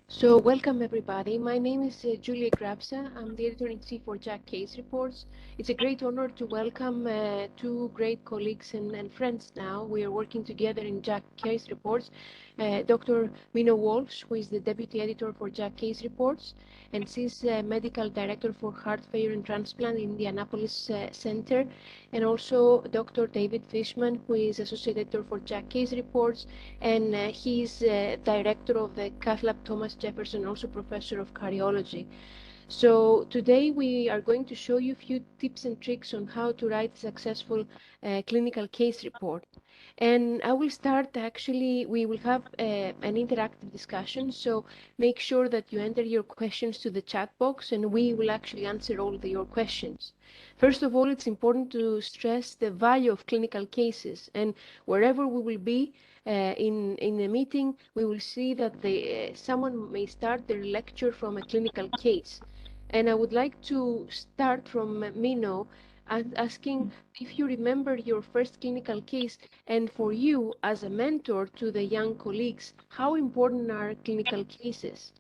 So welcome everybody. My name is Julia Grapsa. I'm the editor-in-chief for JACC Case Reports. It's a great honor to welcome two great colleagues and friends now. We are working together in JACC Case Reports. Dr. Mino Walsh, who is the deputy editor for JACC Case Reports, and she's medical director for heart failure and transplant in the Indianapolis Center, and also Dr. David Fischman, who is associate editor for JACC Case Reports, and he's director of the cath lab Thomas Jefferson, also professor of cardiology. So today we are going to show you a few tips and tricks on how to write a successful clinical case report. And I will start, actually, we will have an interactive discussion, so make sure that you enter your questions to the chat box and we will actually answer all your questions. First of all, it's important to stress the value of clinical cases, and wherever we will be in a meeting, we will see that someone may start their lecture from a clinical case. And I would like to start from Mino and asking if you remember your first clinical case, and for you as a mentor to the young colleagues, how important are clinical cases?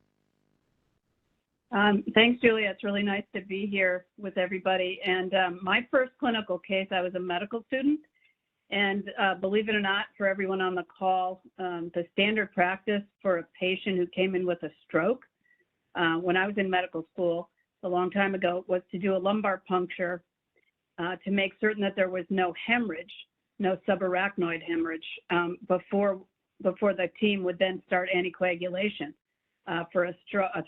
Thanks, Julia. It's really nice to be here with everybody. And my first clinical case, I was a medical student. And believe it or not, for everyone on the call, the standard practice for a patient who came in with a stroke when I was in medical school a long time ago was to do a lumbar puncture to make certain that there was no hemorrhage, no subarachnoid hemorrhage, before the team would then start anticoagulation for a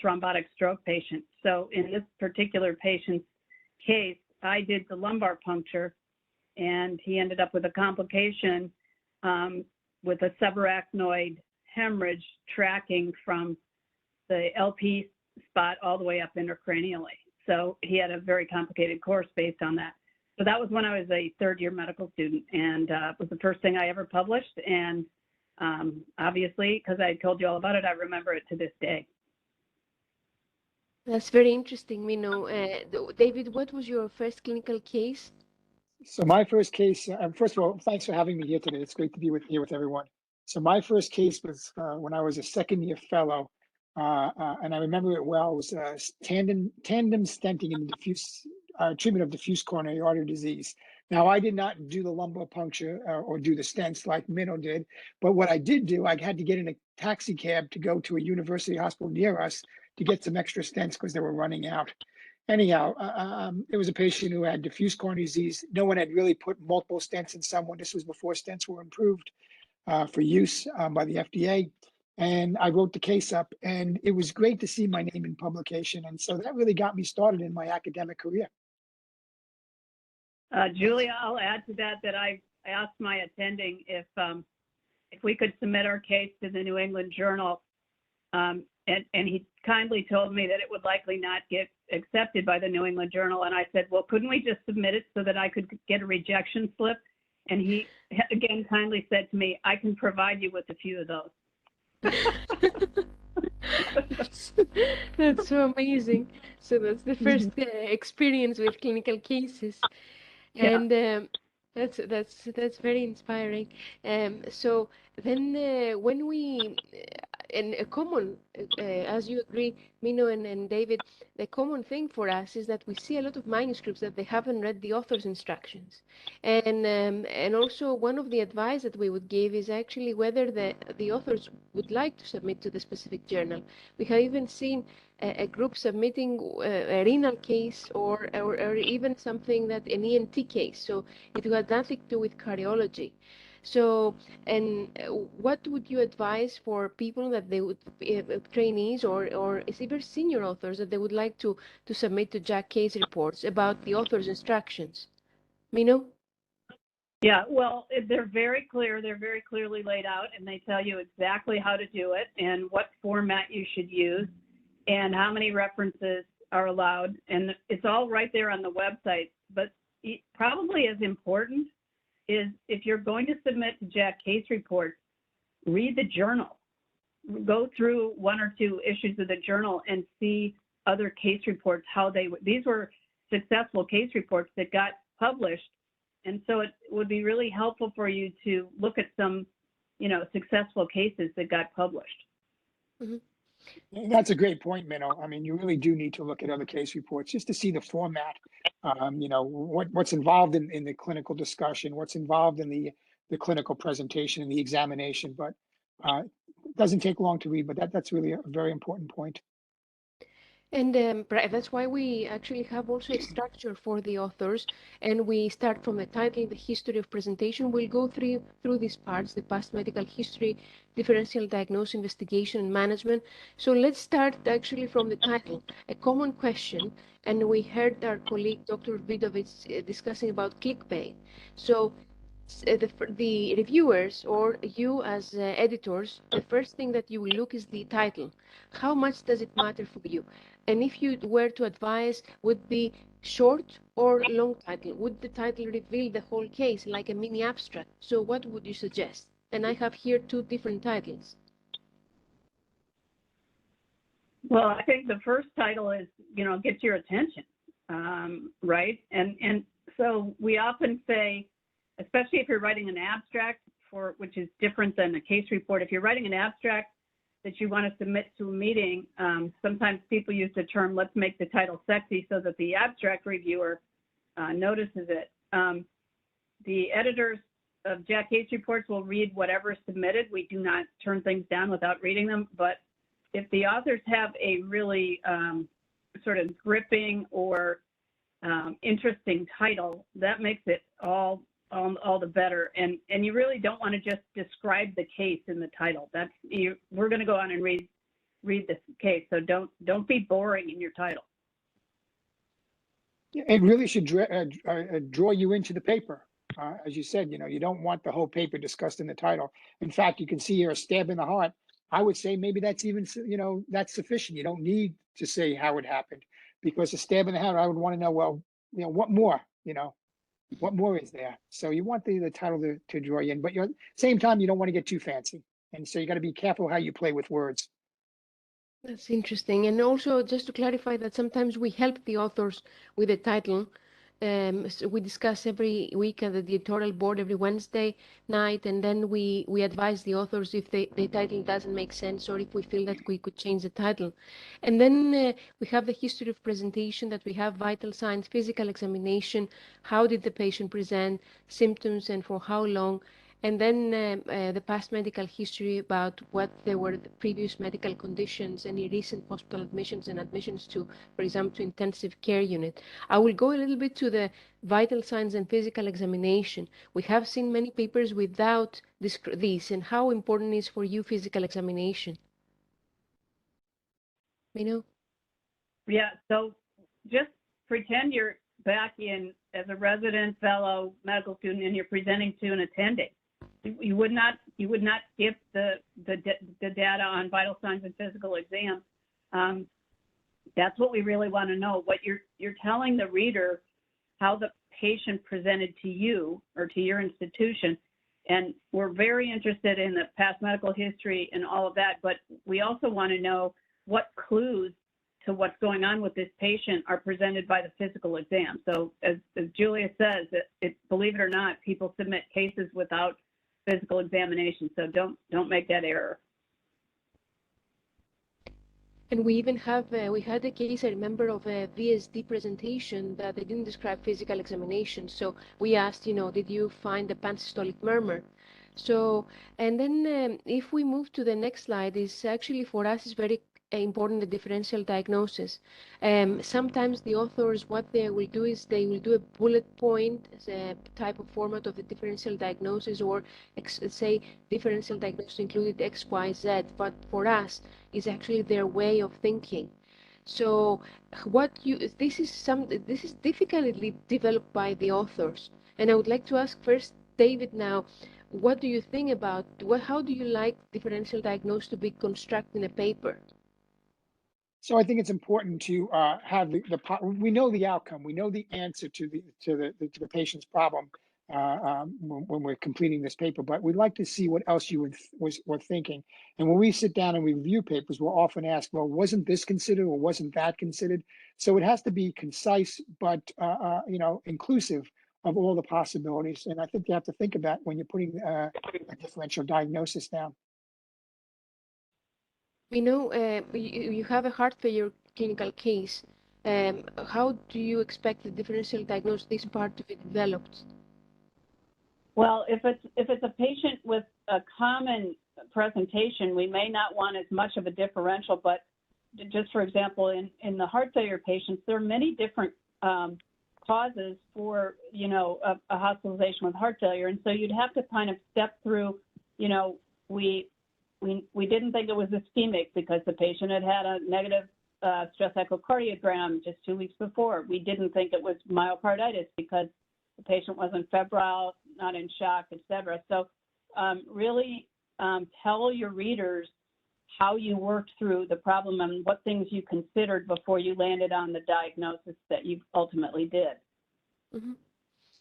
thrombotic stroke patient. So in this particular patient's case, I did the lumbar puncture, and he ended up with a complication with a subarachnoid hemorrhage tracking from the LP spot all the way up intracranially. So he had a very complicated course based on that. So that was when I was a third-year medical student, and it was the first thing I ever published. And obviously, because I told you all about it, I remember it to this day. That's very interesting, Mino. David, what was your first clinical case? So my first case, first of all, thanks for having me here today. It's great to be here with everyone. So my first case was when I was a second-year fellow, and I remember it well. It was tandem stenting in diffuse treatment of diffuse coronary artery disease. Now, I did not do the lumbar puncture or do the stents like Minno did, but what I did do, I had to get in a taxi cab to go to a university hospital near us to get some extra stents because they were running out. Anyhow, it was a patient who had diffuse coronary disease. No one had really put multiple stents in someone. This was before stents were approved for use by the FDA. And I wrote the case up, and it was great to see my name in publication. And so that really got me started in my academic career. Julia, I'll add to that I asked my attending if we could submit our case to the New England Journal, and he kindly told me that it would likely not get accepted by the New England Journal. And I said, well, couldn't we just submit it so that I could get a rejection slip? And he again kindly said to me, I can provide you with a few of those. That's so amazing. So that's the first experience with clinical cases. Yeah. And that's very inspiring. So then when we and a common, as you agree, Mino and David, the common thing for us is that we see a lot of manuscripts that they haven't read the author's instructions, and also one of the advice that we would give is actually whether the authors would like to submit to the specific journal. We have even seen a group submitting a renal case or even something that an ENT case. So it had nothing to do with cardiology. So, and what would you advise for people that they would trainees or even senior authors that they would like to submit to JACC case reports about the author's instructions? Mino? Yeah, well, they're very clear. They're very clearly laid out, and they tell you exactly how to do it and what format you should use and how many references are allowed. And it's all right there on the website. But probably as important is if you're going to submit to JACC case reports, read the journal. Go through one or two issues of the journal and see other case reports, these were successful case reports that got published. And so it would be really helpful for you to look at some, successful cases that got published. Mm-hmm. That's a great point, Minnow. I mean, you really do need to look at other case reports just to see the format, what's involved in the clinical discussion, what's involved in the clinical presentation and the examination. But it doesn't take long to read, but that's really a very important point. And that's why we actually have also a structure for the authors, and we start from the title, the history of presentation. We'll go through these parts, the past medical history, differential diagnosis, investigation, and management. So let's start actually from the title, a common question, and we heard our colleague Dr. Vidovich discussing about clickbait. So the reviewers or you as editors, the first thing that you will look is the title. How much does it matter for you? And if you were to advise, would the short or long title, would the title reveal the whole case like a mini abstract? So what would you suggest? And I have here two different titles. Well, I think the first title is, gets your attention, right? And so we often say, especially if you're writing an abstract which is different than a case report, if you're writing an abstract that you want to submit to a meeting, sometimes people use the term, let's make the title sexy so that the abstract reviewer notices it. The editors of JACC case reports will read whatever is submitted. We do not turn things down without reading them, but if the authors have a really sort of gripping or interesting title, that makes it all the better. And you really don't want to just describe the case in the title. We're going to go on and read the case, so don't be boring in your title. It really should draw you into the paper. As you said, you don't want the whole paper discussed in the title. In fact, you can see here a stab in the heart. I would say maybe that's even, that's sufficient. You don't need to say how it happened, because a stab in the heart, I would want to know, well, what more, what more is there? So you want the title to draw you in, but at the same time, you don't want to get too fancy. And so you got to be careful how you play with words. That's interesting. And also, just to clarify that sometimes we help the authors with the title. So we discuss every week at the editorial board every Wednesday night, and then we advise the authors if the title doesn't make sense or if we feel that we could change the title. And then we have the history of presentation, that we have vital signs, physical examination, how did the patient present, symptoms, and for how long. And then the past medical history about what there were the previous medical conditions, any recent hospital admissions and admissions to, for example, to intensive care unit. I will go a little bit to the vital signs and physical examination. We have seen many papers without this, and how important is for you physical examination? Yeah, so just pretend you're back in as a resident, fellow, medical student, and you're presenting to an attending. You would not skip the data on vital signs and physical exam. That's what we really want to know. What you're telling the reader how the patient presented to you or to your institution. And we're very interested in the past medical history and all of that, but we also want to know what clues to what's going on with this patient are presented by the physical exam. So as Julia says, believe it or not, people submit cases without physical examination. So don't make that error. And we even have, we had a case, I remember, of a VSD presentation that they didn't describe physical examination. So we asked, did you find a pansystolic murmur? So, and then if we move to the next slide, is actually for us is very important, the differential diagnosis. Sometimes the authors, what they will do is they will do a bullet point type of format of the differential diagnosis, or say differential diagnosis included X, Y, Z, but for us is actually their way of thinking. So this is difficultly developed by the authors. And I would like to ask first David now, what do you think about, how do you like differential diagnosis to be constructed in a paper? So I think it's important to have we know the outcome, we know the answer to the patient's problem when we're completing this paper, but we'd like to see what else you were thinking. And when we sit down and review papers, we'll often ask, well, wasn't this considered or wasn't that considered? So it has to be concise, but inclusive of all the possibilities. And I think you have to think about when you're putting a differential diagnosis down. We know you have a heart failure clinical case. How do you expect the differential diagnosis, this part to be developed? Well, if it's a patient with a common presentation, we may not want as much of a differential, but just for example, in the heart failure patients, there are many different causes for, a hospitalization with heart failure. And so you'd have to kind of step through, we didn't think it was ischemic because the patient had had a negative stress echocardiogram just 2 weeks before. We didn't think it was myocarditis because the patient wasn't febrile, not in shock, et cetera. So really tell your readers how you worked through the problem and what things you considered before you landed on the diagnosis that you ultimately did. Mm-hmm.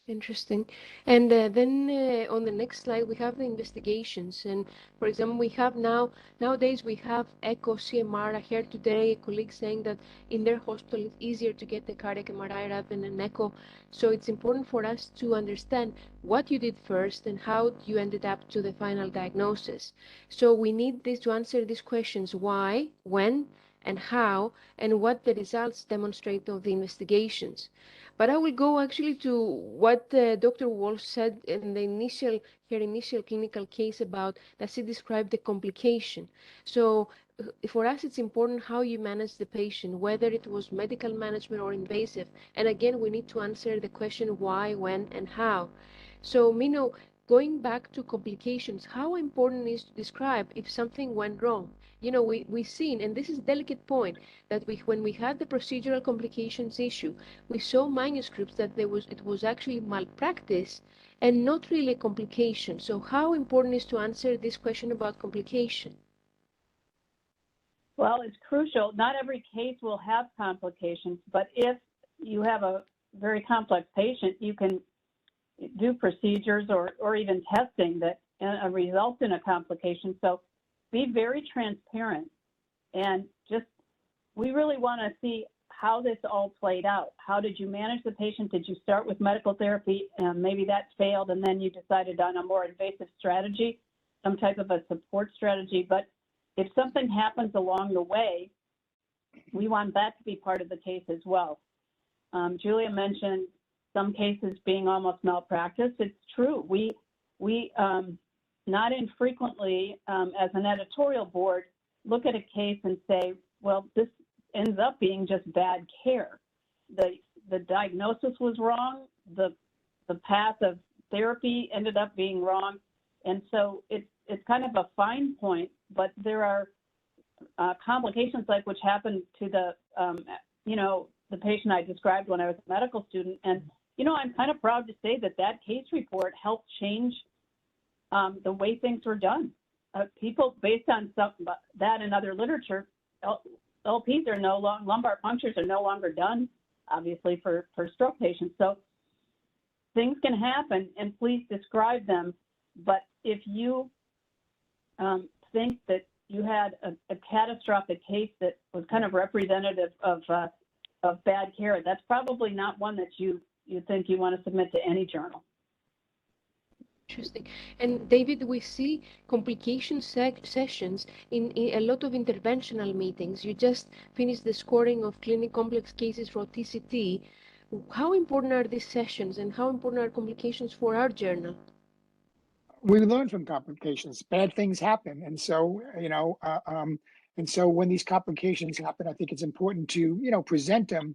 Interesting. And then on the next slide, we have the investigations. And for example, we have nowadays we have echo CMR. I heard today a colleague saying that in their hospital it's easier to get the cardiac MRI rather than an echo. So it's important for us to understand what you did first and how you ended up to the final diagnosis. So we need this to answer these questions: why, when, and how, and what the results demonstrate of the investigations. But I will go actually to what Dr. Walsh said in her initial clinical case about that she described the complication. So for us, it's important how you manage the patient, whether it was medical management or invasive. And again, we need to answer the question why, when, and how. So, Mino, going back to complications, how important is to describe if something went wrong? We've seen, and this is a delicate point, that when we had the procedural complications issue, we saw manuscripts that it was actually malpractice and not really a complication. So how important is to answer this question about complication? Well, it's crucial. Not every case will have complications, but if you have a very complex patient, you can do procedures or even testing that results in a complication. So be very transparent and we really want to see how this all played out. How did you manage the patient? Did you start with medical therapy and maybe that failed and then you decided on a more invasive strategy, some type of a support strategy? But if something happens along the way, we want that to be part of the case as well. Julia mentioned some cases being almost malpractice. It's true. We not infrequently, as an editorial board, look at a case and say, well, this ends up being just bad care. The diagnosis was wrong. The path of therapy ended up being wrong. And so it's kind of a fine point, but there are complications like which happened to the patient I described when I was a medical student. And, I'm kind of proud to say that case report helped change the way things were done. People, based on that and other literature, LPs are lumbar punctures are no longer done, obviously, for stroke patients. So things can happen, and please describe them. But if you think that you had a catastrophic case that was kind of representative of bad care, that's probably not one that you think you want to submit to any journal. Interesting. And David, we see complication sessions in a lot of interventional meetings. You just finished the scoring of clinical complex cases for TCT. How important are these sessions and how important are complications for our journal? We learn from complications. Bad things happen. And so, when these complications happen, I think it's important to, present them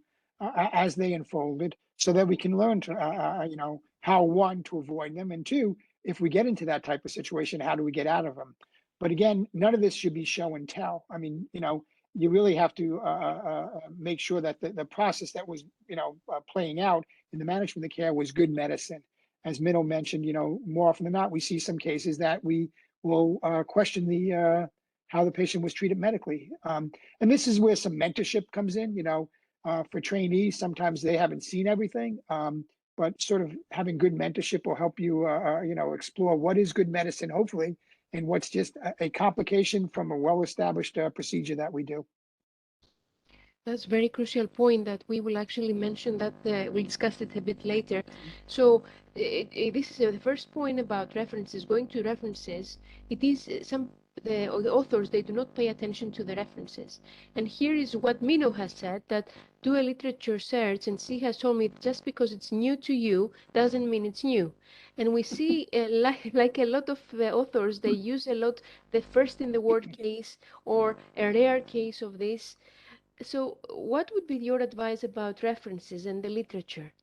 as they unfolded so that we can learn to, how, one, to avoid them, and two, if we get into that type of situation, how do we get out of them? But again, none of this should be show and tell. I mean, you really have to make sure that the process that was, playing out in the management of the care was good medicine. As Minnow mentioned, more often than not, we see some cases that we will question how the patient was treated medically. And this is where some mentorship comes in, for trainees. Sometimes they haven't seen everything, but sort of having good mentorship will help you, explore what is good medicine, hopefully, and what's just a complication from a well-established procedure that we do. That's a very crucial point that we will actually mention that we'll discuss it a bit later. So this is the first point about references. Going to references, it is or the authors, they do not pay attention to the references. And here is what Mino has said, that do a literature search, and she has told me just because it's new to you doesn't mean it's new. And we see like a lot of authors, they use a lot the first in the word case or a rare case of this. So what would be your advice about references and the literature?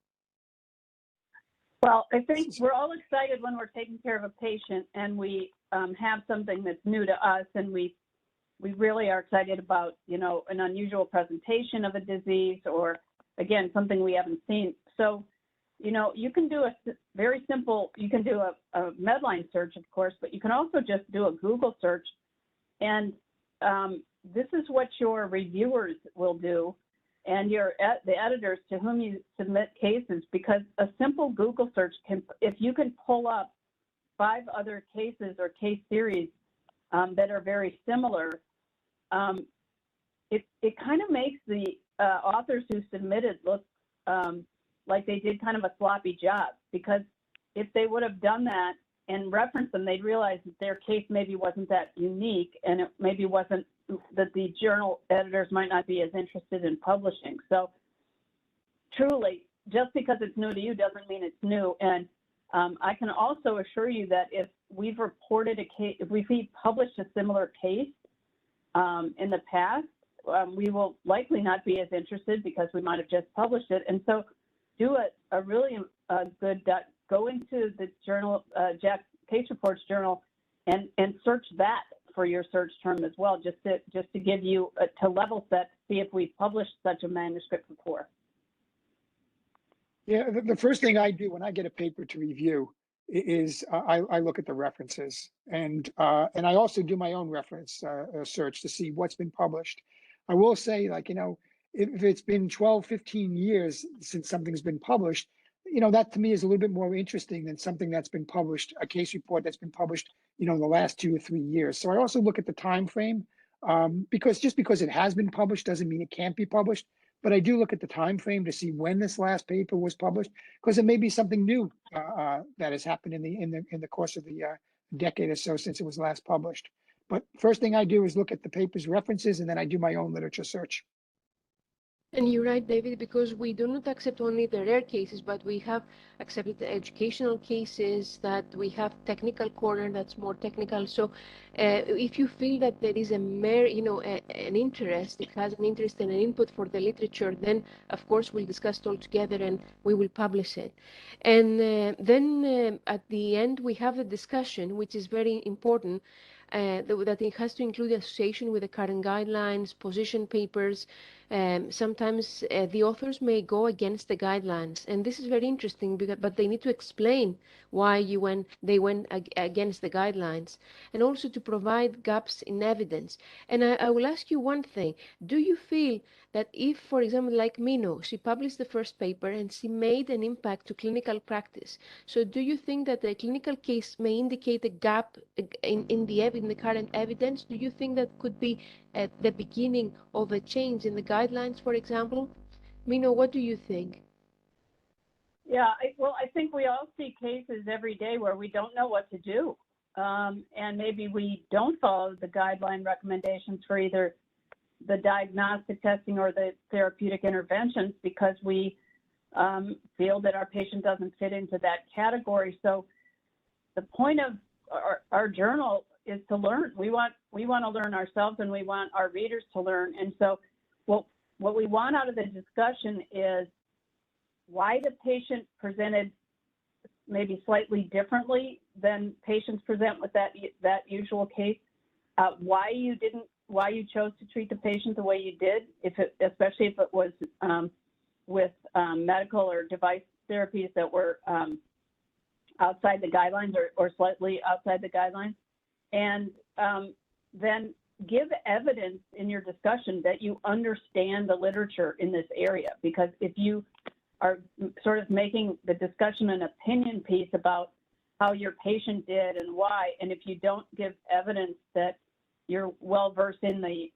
Well, I think we're all excited when we're taking care of a patient and we have something that's new to us, and we really are excited about, you know, an unusual presentation of a disease, or again, something we haven't seen. So, you know, you can do a very simple, you can do a Medline search, of course, but you can also just do a Google search. And this is what your reviewers will do, and the editors to whom you submit cases, because a simple Google search can, if you can pull up 5 other cases or case series that are very similar, it kind of makes the authors who submitted look like they did kind of a sloppy job, because if they would have done that and referenced them, they'd realize that their case maybe wasn't that unique, and it maybe wasn't, that the journal editors might not be as interested in publishing. So truly, just because it's new to you doesn't mean it's new. And I can also assure you that if we've reported a case, if we've published a similar case in the past, we will likely not be as interested because we might have just published it. And so do a really good, go into the journal, JACC Case Reports Journal, and search that for your search term as well, just to give you, to level set, see if we've published such a manuscript before. Yeah, the first thing I do when I get a paper to review is I look at the references, and I also do my own reference search to see what's been published. I will say, like, you know, if it's been 12, 15 years since something's been published, you know, that to me is a little bit more interesting than something that's been published, a case report that's been published, you know, in the last 2 or 3 years. So I also look at the time frame, because just because it has been published doesn't mean it can't be published. But I do look at the time frame to see when this last paper was published, because it may be something new that has happened in the course of the decade or so since it was last published. But first thing I do is look at the paper's references, and then I do my own literature search. And you're right, David, because we do not accept only the rare cases, but we have accepted the educational cases, that we have technical corner that's more technical. So if you feel that there is an interest, it has an interest and an input for the literature, then of course we'll discuss it all together and we will publish it. And then at the end, we have the discussion, which is very important. That it has to include association with the current guidelines, position papers. Sometimes the authors may go against the guidelines, and this is very interesting, but they need to explain why they went against the guidelines, and also to provide gaps in evidence. And I will ask you one thing. Do you feel that if, for example, like Mino, she published the first paper and she made an impact to clinical practice, so do you think that the clinical case may indicate a gap in the current evidence? Do you think that could be at the beginning of a change in the guidelines, for example? Mino, what do you think? Yeah, I think we all see cases every day where we don't know what to do. And maybe we don't follow the guideline recommendations for either the diagnostic testing or the therapeutic interventions because we feel that our patient doesn't fit into that category. So the point of our journal is to learn. We want to learn ourselves, and we want our readers to learn. And so what we want out of the discussion is why the patient presented maybe slightly differently than patients present with that usual case, why you chose to treat the patient the way you did, especially if it was with medical or device therapies that were outside the guidelines or slightly outside the guidelines, and then give evidence in your discussion that you understand the literature in this area, because if you are sort of making the discussion an opinion piece about how your patient did and why, and if you don't give evidence that you're well versed in the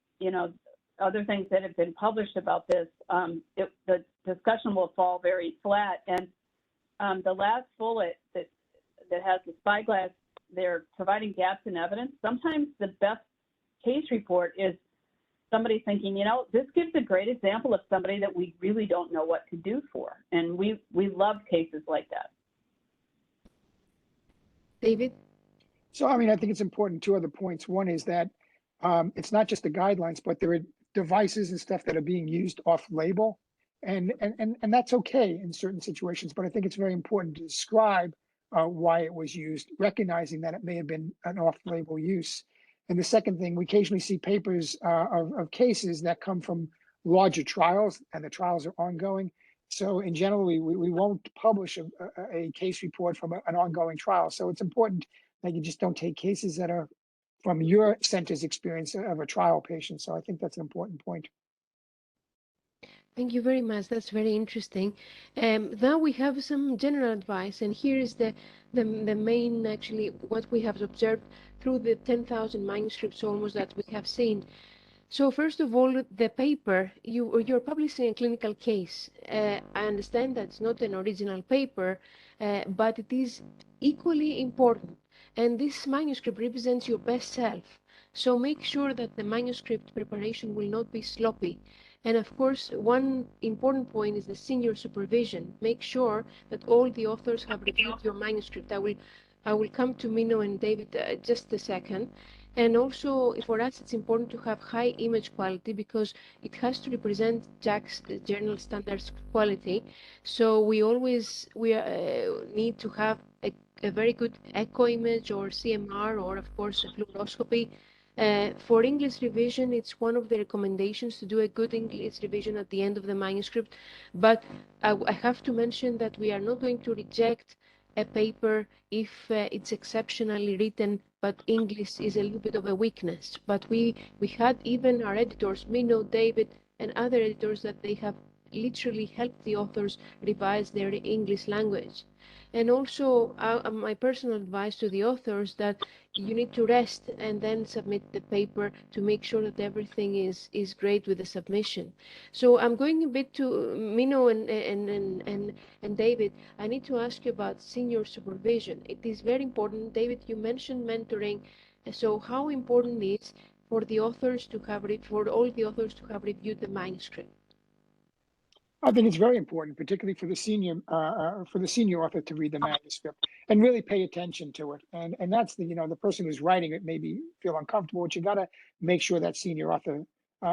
other things that have been published about this, the discussion will fall very flat. And the last bullet that has the spyglass they're providing gaps in evidence, sometimes the best case report is somebody thinking, you know, this gives a great example of somebody that we really don't know what to do for. And we love cases like that. David? So, I mean, I think it's important, two other points. One is that it's not just the guidelines, but there are devices and stuff that are being used off-label, and that's okay in certain situations. But I think it's very important to describe why it was used, recognizing that it may have been an off-label use. And the second thing, we occasionally see papers of cases that come from larger trials, and the trials are ongoing. So in general, we won't publish a case report from an ongoing trial. So it's important that you just don't take cases that are from your center's experience of a trial patient. So I think that's an important point. Thank you very much. That's very interesting. Now we have some general advice, and here is the main, actually, what we have observed through the 10,000 manuscripts almost that we have seen. So first of all, the paper, you're publishing a clinical case. I understand that's not an original paper, but it is equally important. And this manuscript represents your best self. So make sure that the manuscript preparation will not be sloppy. And of course, one important point is the senior supervision. Make sure that all the authors have reviewed your manuscript. I will come to Mino and David just a second. And also, for us, it's important to have high image quality because it has to represent JACC's journal standards quality. So we always need to have a very good echo image or CMR, or of course a fluoroscopy. For English revision, it's one of the recommendations to do a good English revision at the end of the manuscript. But I have to mention that we are not going to reject a paper if it's exceptionally written, but English is a little bit of a weakness. But we had even our editors, Mino, David, and other editors, that they have literally helped the authors revise their English language. And also, my personal advice to the authors that you need to rest and then submit the paper to make sure that everything is great with the submission. So I'm going a bit to Mino and David. I need to ask you about senior supervision. It is very important. David, you mentioned mentoring. So how important is it for the authors to have for all the authors to have reviewed the manuscript? I think it's very important, particularly for the senior author to read the manuscript and really pay attention to it. And that's the person who's writing it maybe feel uncomfortable, but you got to make sure that senior author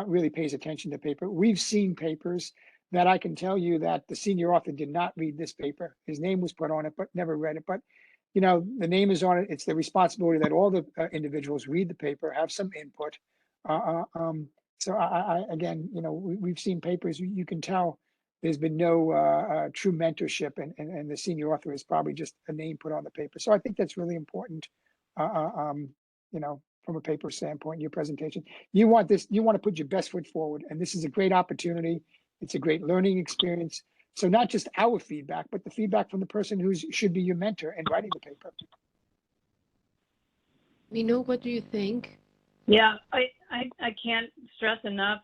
really pays attention to paper. We've seen papers that I can tell you that the senior author did not read this paper. His name was put on it, but never read it. But the name is on it. It's the responsibility that all the individuals read the paper, have some input. So again, we've seen papers. You can tell there's been no true mentorship, and the senior author is probably just a name put on the paper. So I think that's really important, from a paper standpoint, your presentation. You want to put your best foot forward, and this is a great opportunity. It's a great learning experience. So not just our feedback, but the feedback from the person who should be your mentor in writing the paper. Mino, what do you think? Yeah, I can't stress enough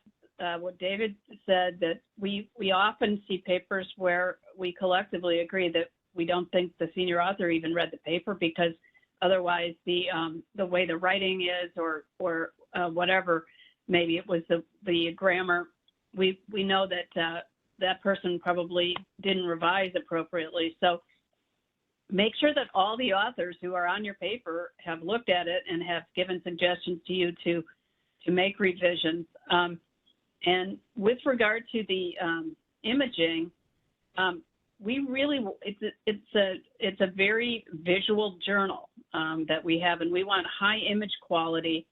what David said, that we often see papers where we collectively agree that we don't think the senior author even read the paper, because otherwise the way the writing is or whatever, maybe it was the grammar, we know that that person probably didn't revise appropriately. So make sure that all the authors who are on your paper have looked at it and have given suggestions to you to make revisions. And with regard to the imaging, we really, it's a very visual journal that we have, and we want high image quality.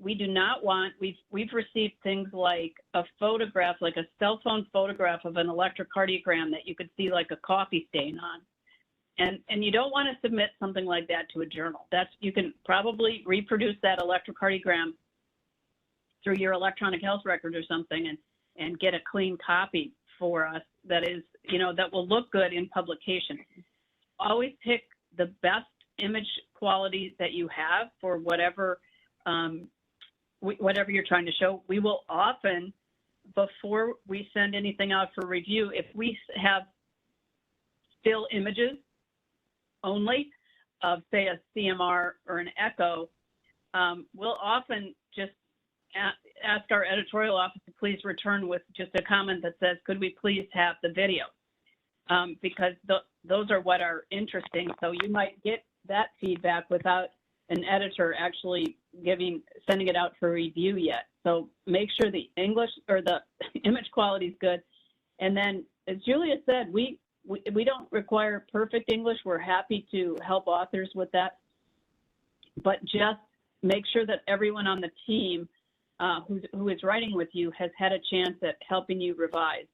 We do not want, we've received things like a photograph, like a cell phone photograph of an electrocardiogram that you could see like a coffee stain on. And you don't want to submit something like that to a journal. You can probably reproduce that electrocardiogram through your electronic health record or something and get a clean copy for us that is, that will look good in publication. Always pick the best image quality that you have for whatever you're trying to show. We will often, before we send anything out for review, if we have still images only, of, say, a CMR or an echo, we'll often just ask our editorial office to please return with just a comment that says, could we please have the video? Because those are what are interesting. So you might get that feedback without an editor actually sending it out for review yet. So make sure the English or the image quality is good. And then, as Julia said, we don't require perfect English. We're happy to help authors with that. But just make sure that everyone on the team who is writing with you has had a chance at helping you revise.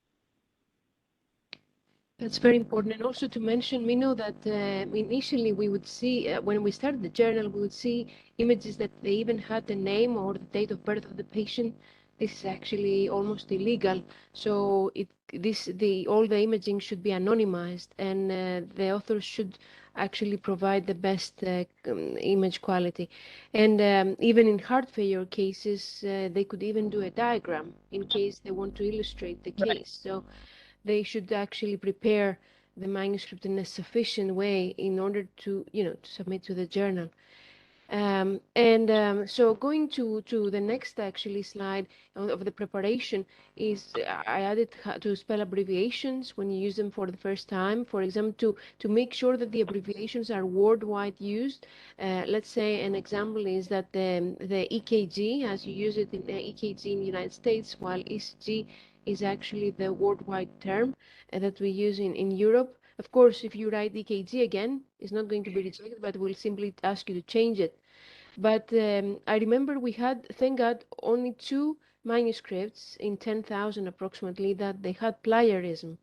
That's very important. And also to mention, Mino, that initially we would see, when we started the journal, we would see images that they even had the name or the date of birth of the patient. This is actually almost illegal. So all the imaging should be anonymized, and the authors should actually provide the best image quality. And even in heart failure cases, they could even do a diagram in case they want to illustrate the case. Right. So they should actually prepare the manuscript in a sufficient way in order to, to submit to the journal. So going to the next actually slide of the preparation is I added to spell abbreviations when you use them for the first time. For example, to make sure that the abbreviations are worldwide used. Let's say an example is that the EKG, as you use it in EKG in the United States, while ECG is actually the worldwide term that we use in Europe. Of course, if you write EKG again, it's not going to be rejected, but we'll simply ask you to change it. But I remember we had, thank God, only 2 manuscripts in 10,000 approximately that they had plagiarism.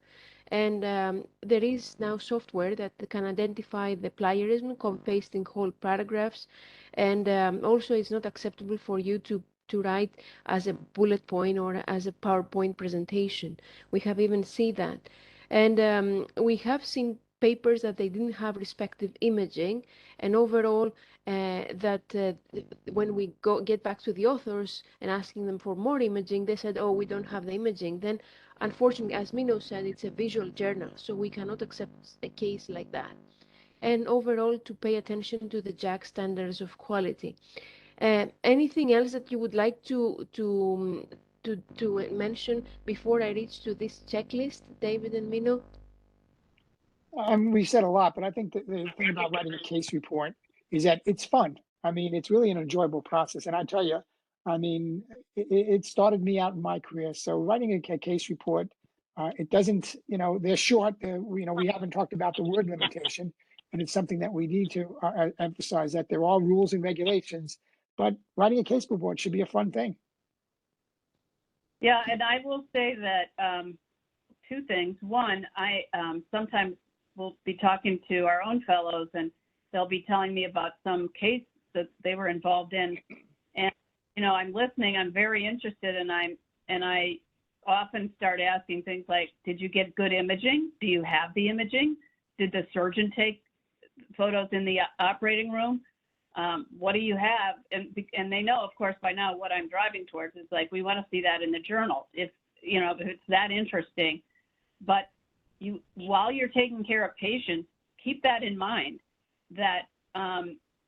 And there is now software that can identify the plagiarism, copy-pasting whole paragraphs. And also it's not acceptable for you to write as a bullet point or as a PowerPoint presentation. We have even seen that. And we have seen papers that they didn't have respective imaging, and overall when we get back to the authors and asking them for more imaging, they said, oh, we don't have the imaging. Then unfortunately, as Mino said, it's a visual journal, so we cannot accept a case like that. And overall, to pay attention to the JACC standards of quality. Anything else that you would like to mention before I reach to this checklist, David and Mino? We said a lot, but I think that the thing about writing a case report is that it's fun. I mean, it's really an enjoyable process. And I tell you, I mean, it started me out in my career. So writing a case report, it doesn't, they're short. We haven't talked about the word limitation, and it's something that we need to emphasize, that there are rules and regulations, but writing a case report should be a fun thing. Yeah, and I will say that 2 things. One, I sometimes will be talking to our own fellows, and they'll be telling me about some case that they were involved in, and I'm listening. I'm very interested, and I often start asking things like, did you get good imaging? Do you have the imaging? Did the surgeon take photos in the operating room? What do you have? And they know, of course, by now what I'm driving towards is like, we want to see that in the journal if it's that interesting. But while you're taking care of patients, keep that in mind, that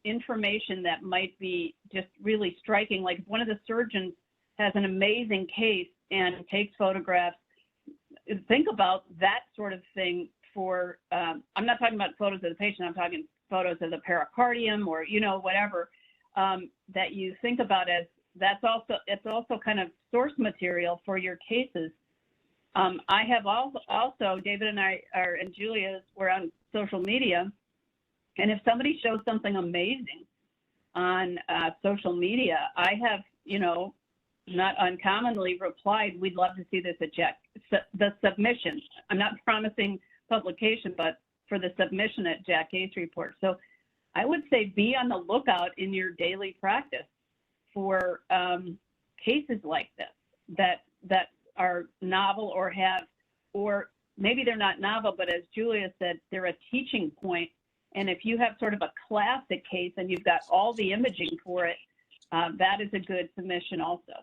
information that might be just really striking, like if one of the surgeons has an amazing case and takes photographs, think about that sort of thing for, I'm not talking about photos of the patient, I'm talking photos of the pericardium or, whatever, that you think about as, it's also kind of source material for your cases. I have also, David and I and Julia were on social media, and if somebody shows something amazing on social media, I have, not uncommonly replied, we'd love to see this at JACC, the submission. I'm not promising publication, but for the submission at JACC case report. So I would say be on the lookout in your daily practice for cases like this that are novel or maybe they're not novel, but as Julia said, they're a teaching point. And if you have sort of a classic case and you've got all the imaging for it, that is a good submission also.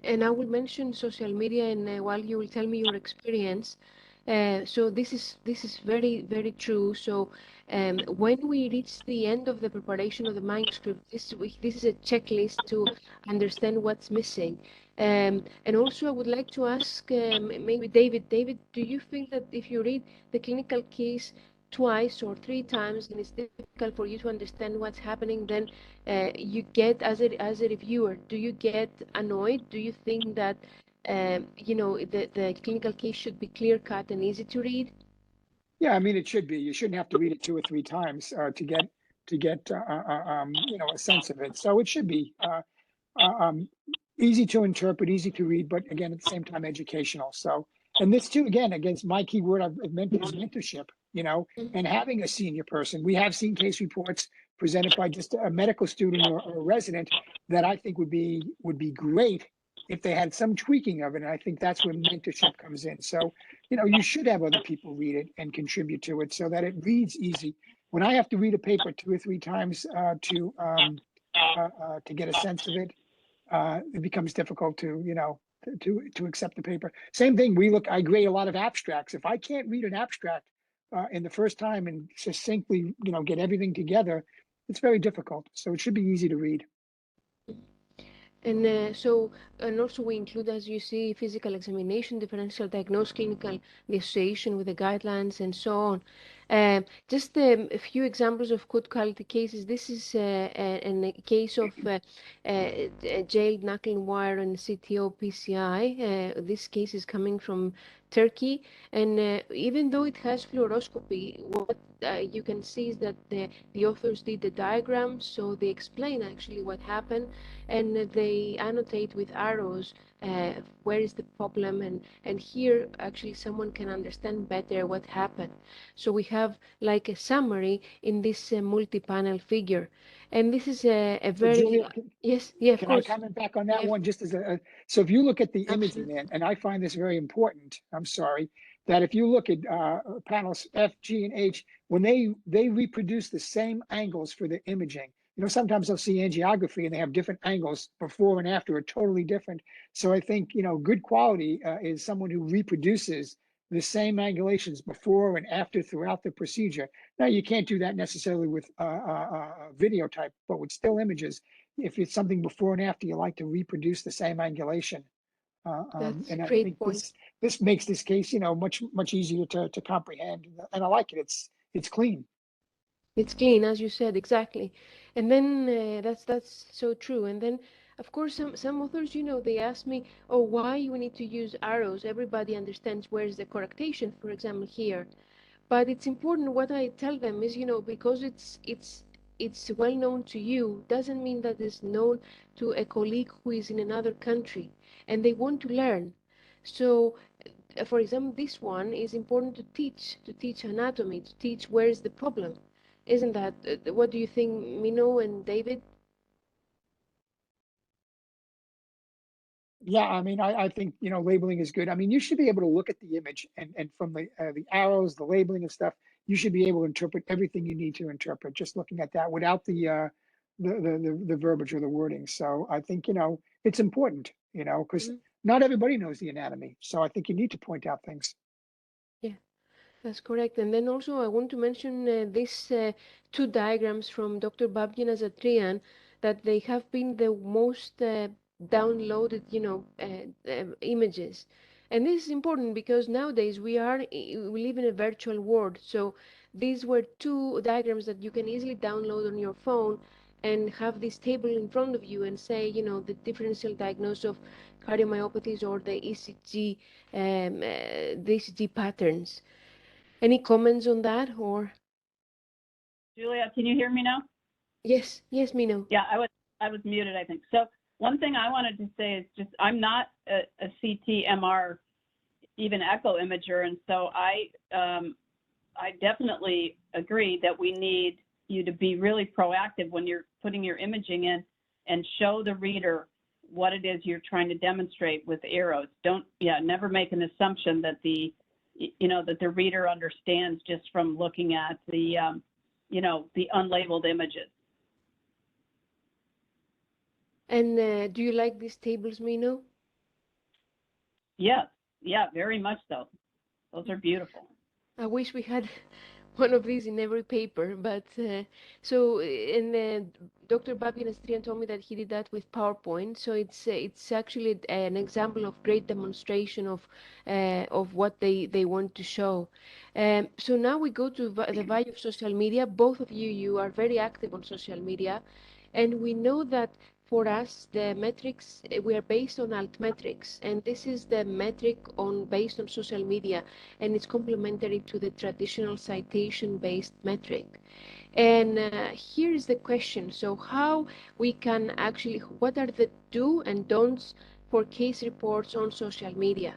And I will mention social media, and while you will tell me your experience, So this is very, very true. So when we reach the end of the preparation of the manuscript, this is a checklist to understand what's missing. And also, I would like to ask maybe David. David, do you feel that if you read the clinical case twice or three times and it's difficult for you to understand what's happening, then you get, as a reviewer, do you get annoyed? Do you think that the clinical case should be clear cut and easy to read? Yeah, I mean, it should be. You shouldn't have to read it two or three times to get a sense of it. So it should be easy to interpret, easy to read, but again, at the same time, educational. So, and this too, again, against my key word I've meant is mentorship. And having a senior person. We have seen case reports presented by just a medical student or a resident that I think would be great if they had some tweaking of it. And I think that's where mentorship comes in. So, you should have other people read it and contribute to it so that it reads easy. When I have to read a paper two or three times to get a sense of it, it becomes difficult to accept the paper. Same thing. I grade a lot of abstracts. If I can't read an abstract in the first time and succinctly, get everything together, it's very difficult. So it should be easy to read. And also we include, as you see, physical examination, differential diagnosis, clinical the association with the guidelines, and so on. Just a few examples of good quality cases. This is a case of jailed knuckle and wire and CTO PCI. This case is coming from Turkey, and even though it has fluoroscopy, what you can see is that the authors did the diagrams, so they explain actually what happened, and they annotate with arrows where is the problem, and here actually someone can understand better what happened. So we have like a summary in this multi-panel figure, and this is a So very Julia, yes, yeah, of can I course, comment back on yeah, that one just as so if you look at the imaging absolutely. then, and I find this very important, I'm sorry, that if you look at panels F, G, and H, when they reproduce the same angles for the imaging, sometimes I'll see angiography and they have different angles before and after are totally different. So I think, good quality is someone who reproduces the same angulations before and after throughout the procedure. Now, you can't do that necessarily with video type, but with still images, if it's something before and after, you like to reproduce the same angulation. That's a And I great think point. this makes this case, much easier to comprehend. And I like it. It's clean. It's clean, as you said, exactly. And then that's so true. And then, of course, some authors, they ask me, oh, why we need to use arrows? Everybody understands where's the correctation, for example, here. But it's important. What I tell them is, because it's well known to you, doesn't mean that it's known to a colleague who is in another country, and they want to learn. So for example, this one is important to teach anatomy, to teach where is the problem. Isn't that, what do you think, Mino and David? Yeah, I mean, I think labeling is good. I mean, you should be able to look at the image and from the arrows, the labeling and stuff, you should be able to interpret everything you need to interpret just looking at that without the verbiage or the wording. So I think it's important, because Mhm. not everybody knows the anatomy. So I think you need to point out things. Yeah, that's correct. And then also I want to mention these two diagrams from Dr. Babjana Zatrian, that they have been the most downloaded, images. And this is important because nowadays we live in a virtual world. So these were two diagrams that you can easily download on your phone and have this table in front of you and say, the differential diagnosis of cardiomyopathies or the ECG patterns. Any comments on that, or? Julia, can you hear me now? Yes, yes, Mino. Yeah, I was muted, I think. So one thing I wanted to say is just I'm not a CT, MR, even echo imager, and so I definitely agree that we need you to be really proactive when you're putting your imaging in and show the reader what it is you're trying to demonstrate with arrows. Never make an assumption that the reader understands just from looking at the unlabeled images. And do you like these tables, Mino? Yes, yeah, very much so. Those are beautiful. I wish we had one of these in every paper, but so and Dr. Babi Nastrian told me that he did that with PowerPoint. So it's actually an example of great demonstration of what they want to show. So now we go to the value of social media. Both of you are very active on social media, and we know that for us, the metrics, we are based on altmetrics, and this is the metric based on social media, and it's complementary to the traditional citation-based metric. And here is the question. So how we can actually, what are the do and don'ts for case reports on social media?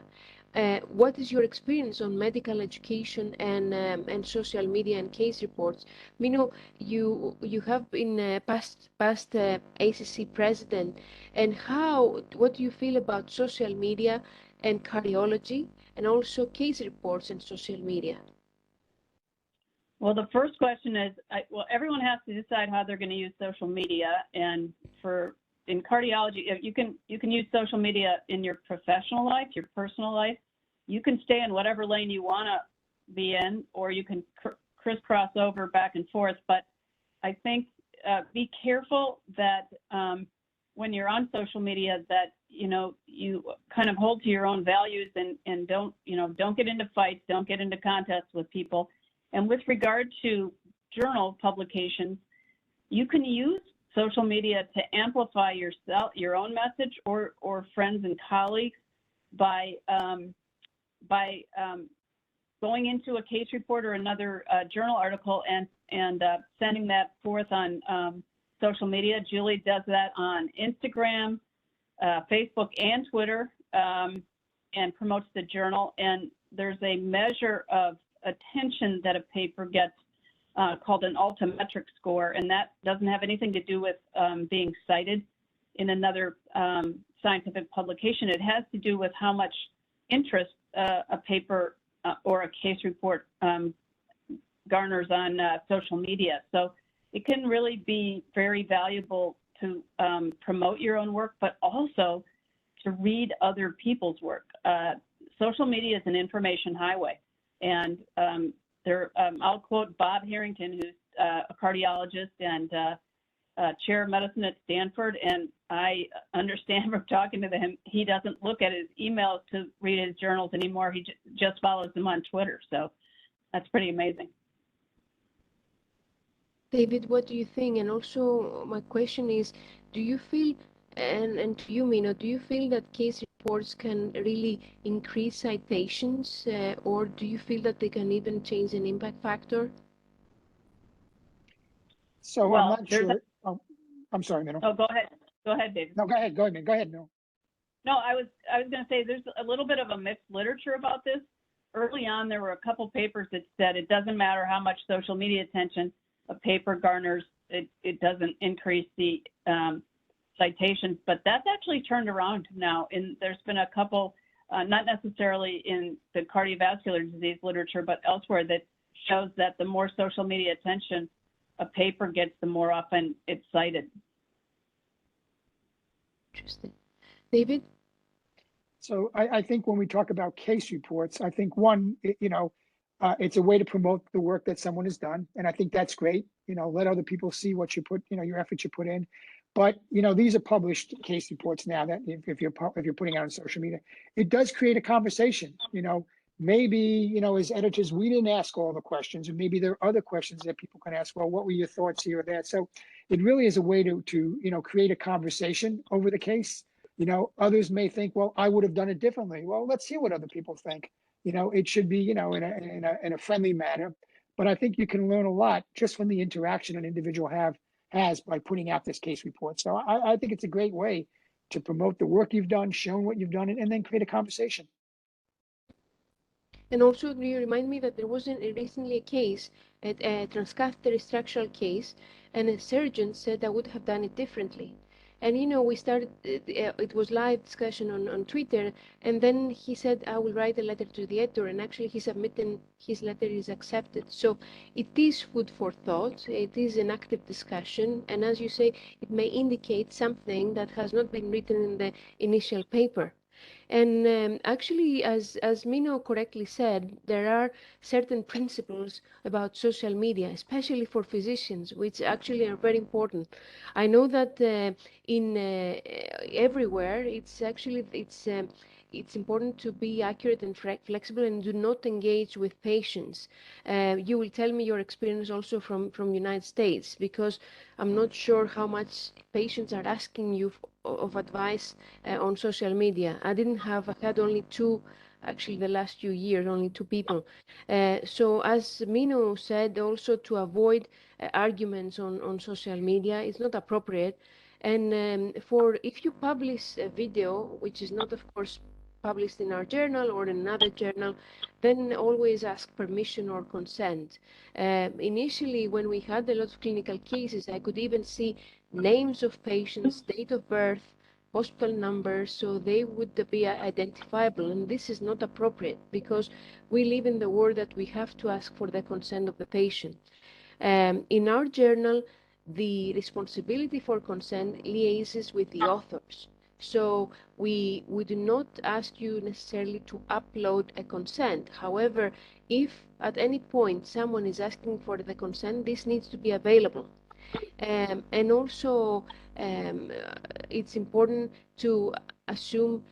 What is your experience on medical education and social media and case reports? Mino, you have been past ACC president, and what do you feel about social media and cardiology, and also case reports and social media? Well, the first question is, well, everyone has to decide how they're going to use social media, and in cardiology, you can use social media in your professional life, your personal life. You can stay in whatever lane you want to be in, or you can crisscross over back and forth. But I think be careful that when you're on social media, that you kind of hold to your own values and don't get into fights, don't get into contests with people. And with regard to journal publications, you can use social media to amplify your own message or friends and colleagues by going into a case report or another journal article and sending that forth on social media. Julie does that on Instagram, Facebook, and Twitter, and promotes the journal. And there's a measure of attention that a paper gets called an altimetric score, and that doesn't have anything to do with being cited in another scientific publication. It has to do with how much interest a paper or a case report garners on social media. So it can really be very valuable to promote your own work, but also to read other people's work. Social media is an information highway. And I'll quote Bob Harrington, who's a cardiologist and chair of medicine at Stanford. And I understand from talking to him, he doesn't look at his emails to read his journals anymore. He just follows them on Twitter. So that's pretty amazing. David, what do you think? And also my question is, do you feel, and to you, Mino, do you feel that case reports can really increase citations, or do you feel that they can even change an impact factor? So well, I'm not sure. I'm sorry, Mino. Oh, go ahead. Go ahead, David. No, go ahead. Go ahead, Mino. No, I was going to say there's a little bit of a mixed literature about this. Early on, there were a couple papers that said it doesn't matter how much social media attention a paper garners, it doesn't increase the citations, but that's actually turned around now. There's been a couple, not necessarily in the cardiovascular disease literature, but elsewhere, that shows that the more social media attention a paper gets, the more often it's cited. Interesting. David? So I think when we talk about case reports, I think one, it's a way to promote the work that someone has done. And I think that's great. Let other people see what you put, your efforts you put in. But, these are published case reports now that if you're putting out on social media, it does create a conversation. Maybe, as editors, we didn't ask all the questions, and maybe there are other questions that people can ask. Well, what were your thoughts here or there? So it really is a way to create a conversation over the case. Others may think, well, I would have done it differently. Well, let's hear what other people think. It should be, in a friendly manner. But I think you can learn a lot just from the interaction an individual has by putting out this case report. So I think it's a great way to promote the work you've done, showing what you've done, and then create a conversation. And also, you remind me that there was recently a case, a transcatheter structural case, and a surgeon said I would have done it differently. And we started, it was live discussion on Twitter, and then he said, I will write a letter to the editor, and actually he submitted, his letter is accepted. So it is food for thought, it is an active discussion, and as you say, it may indicate something that has not been written in the initial paper. And actually, as Mino correctly said, there are certain principles about social media, especially for physicians, which actually are very important. I know that in everywhere, it's important to be accurate and flexible and do not engage with patients. You will tell me your experience also from United States, because I'm not sure how much patients are asking you of advice on social media. I had only two, actually the last few years, only two people. So as Mino said, also to avoid arguments on social media, it's not appropriate. And if you publish a video, which is not, of course, published in our journal or in another journal, then always ask permission or consent. Initially, when we had a lot of clinical cases, I could even see names of patients, date of birth, hospital numbers, so they would be identifiable. And this is not appropriate, because we live in the world that we have to ask for the consent of the patient. In our journal, the responsibility for consent liaises with the authors. So we do not ask you necessarily to upload a consent. However, if at any point someone is asking for the consent, this needs to be available. And also, it's important to assume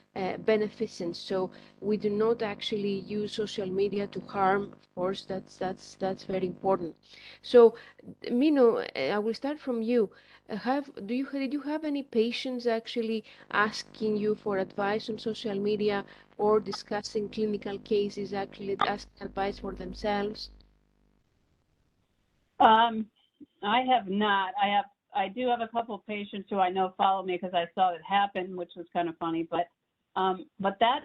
beneficence. So we do not actually use social media to harm. Of course, that's very important. So, Mino, I will start from you. Did you have any patients actually asking you for advice on social media, or discussing clinical cases, actually asking advice for themselves? I have not. I do have a couple of patients who I know follow me because I saw it happen, which was kind of funny. But that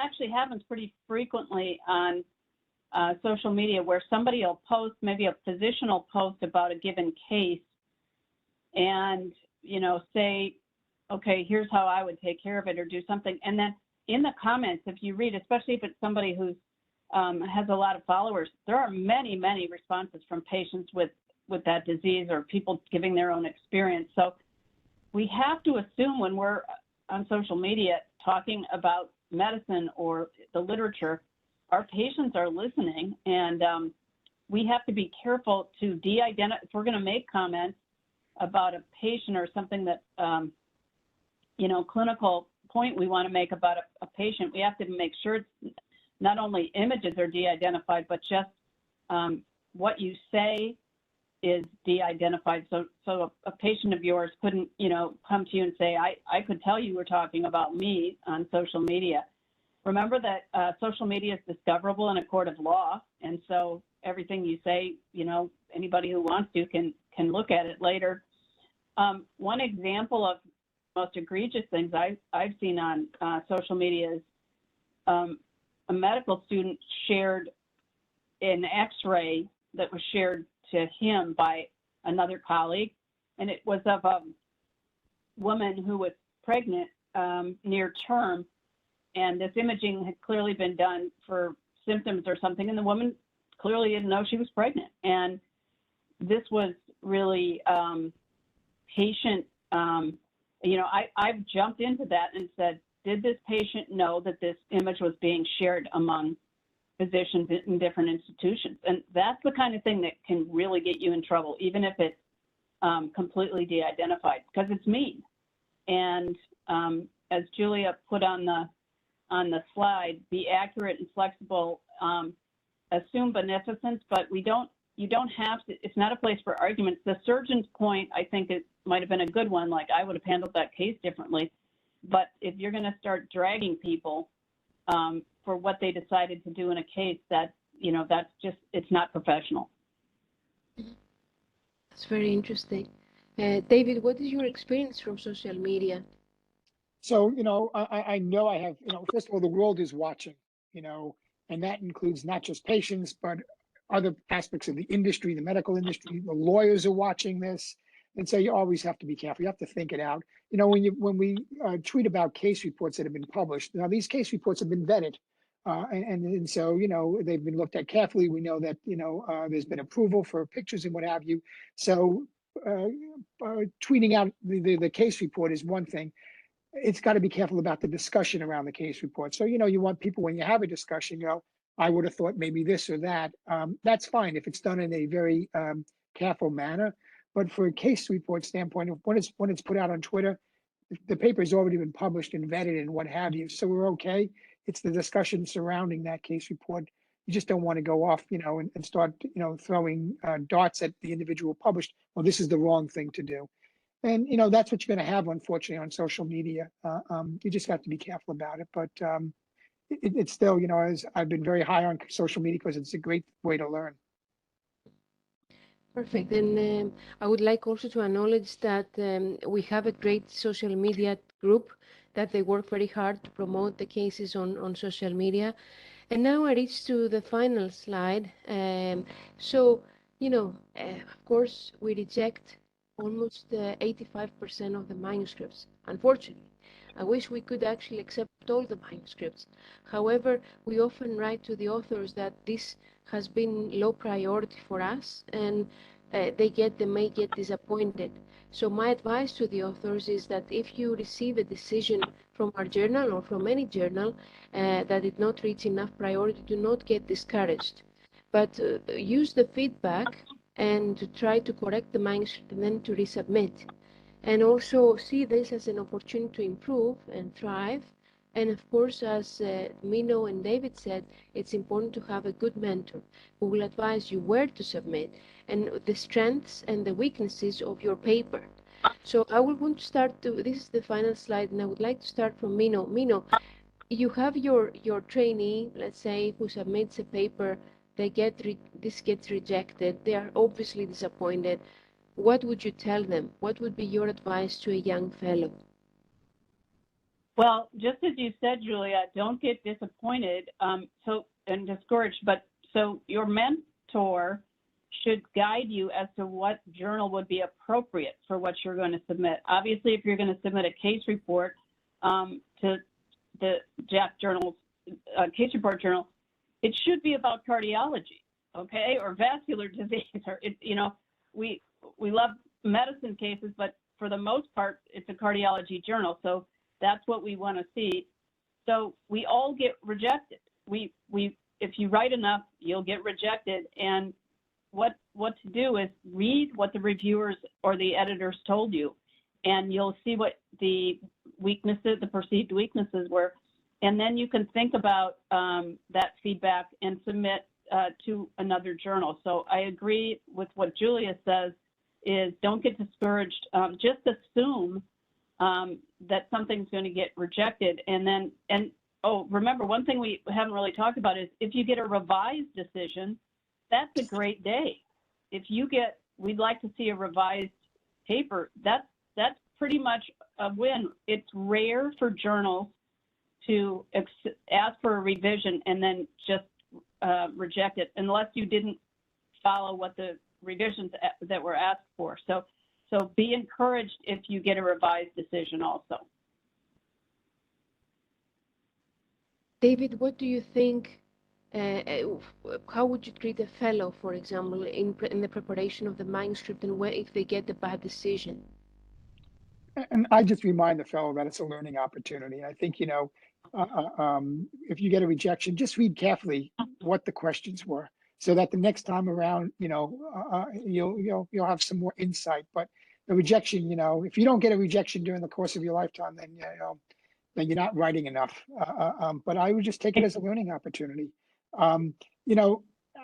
actually happens pretty frequently on social media, where somebody will post, maybe a physician will post about a given case, and say, okay, here's how I would take care of it, or do something. And then in the comments, if you read, especially if it's somebody who's has a lot of followers, there are many responses from patients with that disease, or people giving their own experience. So we have to assume when we're on social media talking about medicine or the literature, our patients are listening, and we have to be careful to de-identify. If we're going to make comments about a patient or something that, clinical point we want to make about a patient, we have to make sure it's not only images are de-identified, but just what you say is de-identified. So a patient of yours couldn't, come to you and say, I could tell you were talking about me on social media. Remember that social media is discoverable in a court of law, and so everything you say, anybody who wants to can look at it later. One example of most egregious things I've seen on social media is a medical student shared an X-ray that was shared to him by another colleague, and it was of a woman who was pregnant near term, and this imaging had clearly been done for symptoms or something, and the woman clearly didn't know she was pregnant. And this was really patient, I've jumped into that and said, did this patient know that this image was being shared among physicians in different institutions? And that's the kind of thing that can really get you in trouble, even if it's completely de-identified, because it's mean. And as Julia put on the slide, be accurate and flexible, assume beneficence, but you don't have to, it's not a place for arguments. The surgeon's point, I think it might have been a good one, like I would have handled that case differently. But if you're going to start dragging people for what they decided to do in a case, that's just, it's not professional. That's very interesting. David, what is your experience from social media? So, I know I have, first of all, the world is watching, and that includes not just patients, but other aspects of the industry, the medical industry. The lawyers are watching this. And so you always have to be careful. You have to think it out. When we tweet about case reports that have been published, now these case reports have been vetted. And so, they've been looked at carefully. We know that, there's been approval for pictures and what have you. So tweeting out the case report is one thing. it's got to be careful about the discussion around the case report. So, you want people, when you have a discussion, I would have thought maybe this or that. That's fine if it's done in a very careful manner. But for a case report standpoint, when it's put out on Twitter, the paper has already been published and vetted and what have you. So we're okay. It's the discussion surrounding that case report. You just don't want to go off, and start, throwing darts at the individual published. Well, this is the wrong thing to do. And, that's what you're going to have, unfortunately, on social media. You just have to be careful about it. But it's still, as I've been very high on social media because it's a great way to learn. Perfect. And I would like also to acknowledge that we have a great social media group that they work very hard to promote the cases on social media. And now I reach to the final slide. So, of course, we reject almost 85% of the manuscripts, unfortunately. I wish we could actually accept all the manuscripts. However, we often write to the authors that this has been low priority for us, and they may get disappointed. So my advice to the authors is that if you receive a decision from our journal or from any journal that did not reach enough priority, do not get discouraged, but use the feedback and to try to correct the manuscript and then to resubmit. And also see this as an opportunity to improve and thrive. And of course, as Mino and David said, it's important to have a good mentor who will advise you where to submit and the strengths and the weaknesses of your paper. So I will want to start, this is the final slide, and I would like to start from Mino. Mino, you have your trainee, let's say, who submits a paper, this gets rejected, they are obviously disappointed. What would you tell them? What would be your advice to a young fellow? Well, just as you said, Julia, don't get disappointed and discouraged. But so your mentor should guide you as to what journal would be appropriate for what you're going to submit. Obviously, if you're going to submit a case report to the JACC journal's case report journal, it should be about cardiology, okay, or vascular disease, or we love medicine cases, but for the most part, it's a cardiology journal. So that's what we want to see. So we all get rejected. If you write enough, you'll get rejected. And what to do is read what the reviewers or the editors told you, and you'll see what the weaknesses, the perceived weaknesses were. And then you can think about that feedback and submit to another journal. So I agree with what Julia says, is don't get discouraged. Just assume that something's going to get rejected. Remember, one thing we haven't really talked about is if you get a revised decision, that's a great day. If you get, we'd like to see a revised paper, that's pretty much a win. It's rare for journals to ask for a revision and then just reject it, unless you didn't follow what the revisions that were asked for. So be encouraged if you get a revised decision also. David, what do you think, how would you treat a fellow, for example, in the preparation of the manuscript, and if they get a bad decision? And I just remind the fellow that it's a learning opportunity. I think, if you get a rejection, just read carefully what the questions were, so that the next time around, you'll have some more insight. But the rejection, if you don't get a rejection during the course of your lifetime, then you're not writing enough. But I would just take it as a learning opportunity.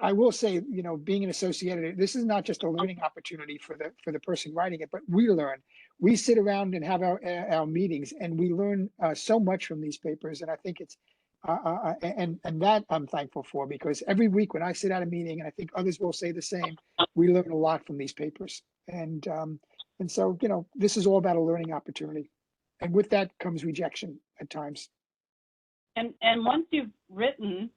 I will say, being an associate editor, this is not just a learning opportunity for the person writing it, but we learn. We sit around and have our meetings, and we learn so much from these papers. And I think it's and that I'm thankful for, because every week when I sit at a meeting, and I think others will say the same, we learn a lot from these papers. And so this is all about a learning opportunity, and with that comes rejection at times. And once you've written,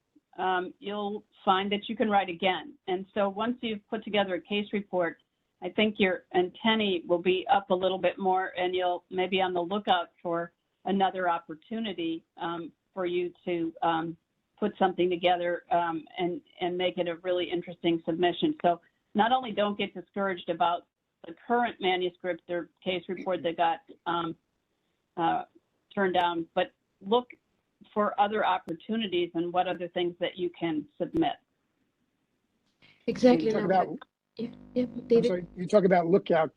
you'll find that you can write again. And so once you've put together a case report, I think your antennae will be up a little bit more, and you'll maybe on the lookout for another opportunity for you to put something together and make it a really interesting submission. So not only don't get discouraged about the current manuscript or case report that got turn down, but look for other opportunities and what other things that you can submit. Exactly. You talk about, yeah, I'm David. sorry, you talk about lookout,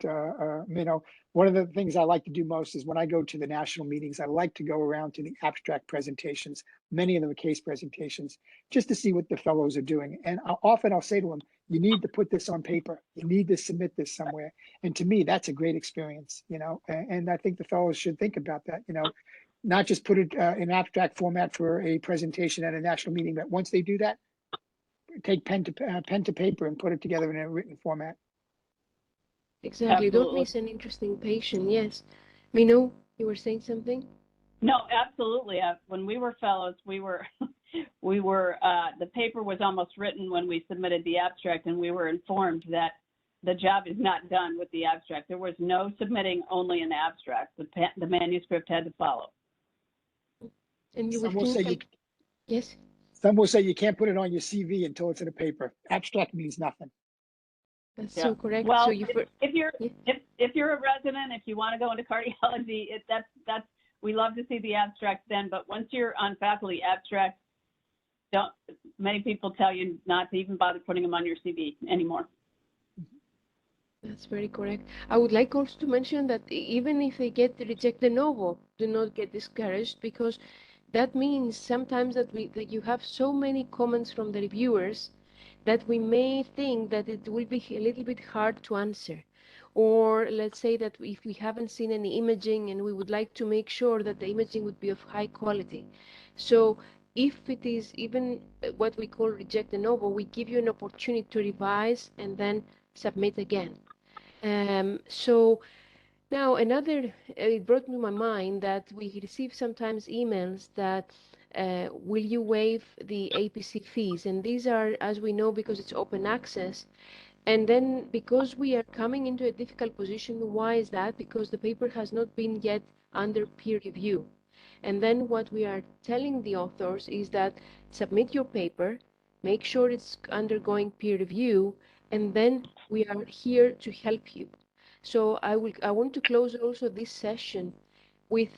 one of the things I like to do most is when I go to the national meetings, I like to go around to the abstract presentations. Many of them are case presentations, just to see what the fellows are doing. And often I'll say to them, you need to put this on paper. You need to submit this somewhere. And to me, that's a great experience, and I think the fellows should think about that, not just put it in abstract format for a presentation at a national meeting, but once they do that, take pen to paper and put it together in a written format. Exactly. Absolutely. Don't miss an interesting patient. Yes. Mino, you were saying something? No, absolutely. When we were fellows, we were the paper was almost written when we submitted the abstract, and we were informed that the job is not done with the abstract. There was no submitting only an abstract. The manuscript had to follow. And you Some will will say think, yes. Some will say you can't put it on your CV until it's in a paper. Abstract means nothing. That's so correct. Well, So if you're a resident, if you want to go into cardiology, that's we love to see the abstract then. But once you're on faculty, abstract, many people tell you not to even bother putting them on your CV anymore. That's very correct. I would like also to mention that even if they get rejected de novo, do not get discouraged, because that means sometimes that you have so many comments from the reviewers that we may think that it will be a little bit hard to answer. Or let's say that if we haven't seen any imaging and we would like to make sure that the imaging would be of high quality. So if it is even what we call reject de novo, we give you an opportunity to revise and then submit again. So now it brought to my mind that we receive sometimes emails that will you waive the APC fees? And these are, as we know, because it's open access. And then because we are coming into a difficult position, why is that? Because the paper has not been yet under peer review. And then what we are telling the authors is that submit your paper, make sure it's undergoing peer review, and then we are here to help you. So I want to close also this session with,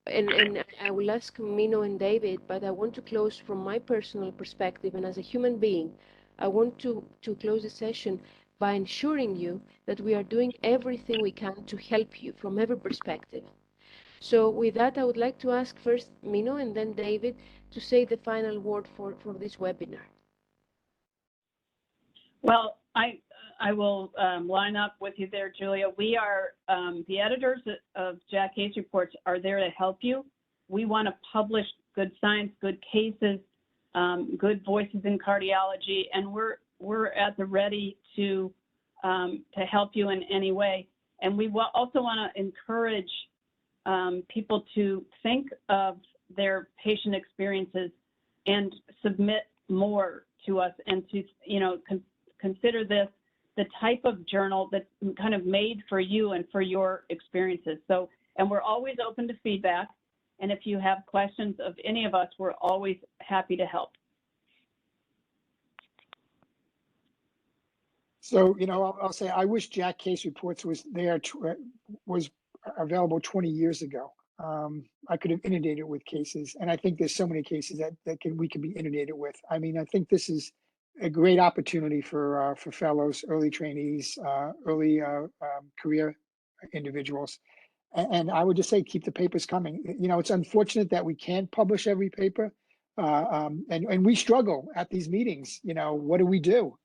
and I will ask Mino and David, but I want to close from my personal perspective and as a human being. I want to close the session by ensuring you that we are doing everything we can to help you from every perspective. So with that, I would like to ask first Mino and then David to say the final word for this webinar. Well, I will line up with you there, Julia. We are, the editors of JACC Case Reports are there to help you. We want to publish good science, good cases, good voices in cardiology, and we're at the ready to help you in any way. And we also want to encourage people to think of their patient experiences and submit more to us, and to consider this the type of journal that's kind of made for you and for your experiences. So, and we're always open to feedback. And if you have questions of any of us, we're always happy to help. So, I'll say I wish JACC Case Reports was available 20 years ago. I could have inundated with cases, and I think there's so many cases that we can be inundated with. I mean, I think this is a great opportunity for fellows, early trainees, early career individuals. And I would just say, keep the papers coming. It's unfortunate that we can't publish every paper. And we struggle at these meetings. What do we do?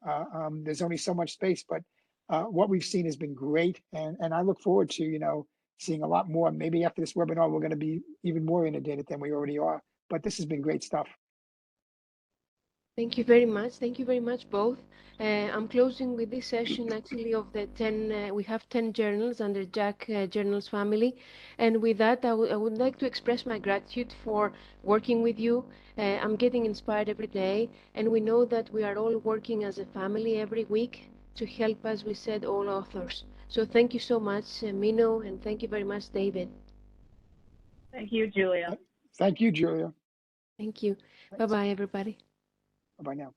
There's only so much space, but what we've seen has been great. And I look forward to, seeing a lot more. Maybe after this webinar, we're going to be even more inundated than we already are. But this has been great stuff. Thank you very much. Thank you very much, both. I'm closing with this session actually of the 10, we have 10 journals under JACC Journals family. And with that, I would like to express my gratitude for working with you. I'm getting inspired every day. And we know that we are all working as a family every week to help, as we said, all authors. So thank you so much, Mino, and thank you very much, David. Thank you, Julia. Thank you, Julia. Thank you. Bye-bye, everybody. Bye-bye now.